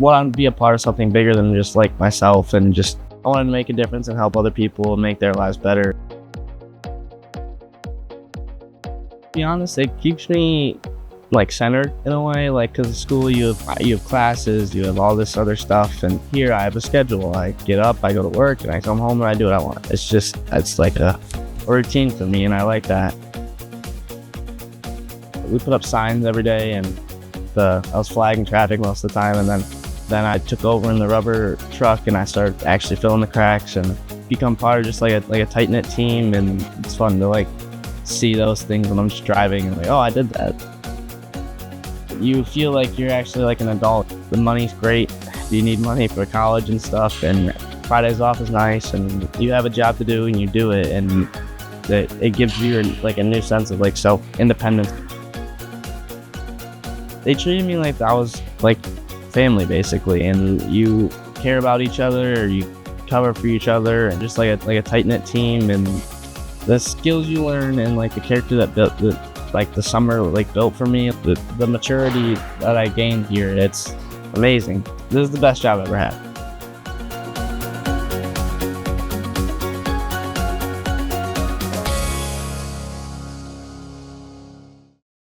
want to be a part of something bigger than just like myself, and just I wanted to make a difference and help other people and make their lives better. To be honest, it keeps me like centered in a way, like because at school you have classes, you have all this other stuff, and here I have a schedule. I get up, I go to work, and I come home and I do what I want. It's like a routine for me, and I like that. We put up signs every day, and I was flagging traffic most of the time, and then I took over in the rubber truck and I started actually filling the cracks and become part of just like a tight-knit team, and it's fun to like see those things when I'm just driving and like, oh, I did that. You feel like you're actually like an adult. The money's great. You need money for college and stuff, and Fridays off is nice, and you have a job to do and you do it, and it gives you like a new sense of like self-independence. They treated me like I was like family basically, and you care about each other, or you cover for each other, and just like a tight-knit team. And the skills you learn and like the character that built like the summer like built for me, the maturity that I gained here, it's amazing. This is the best job I've ever had.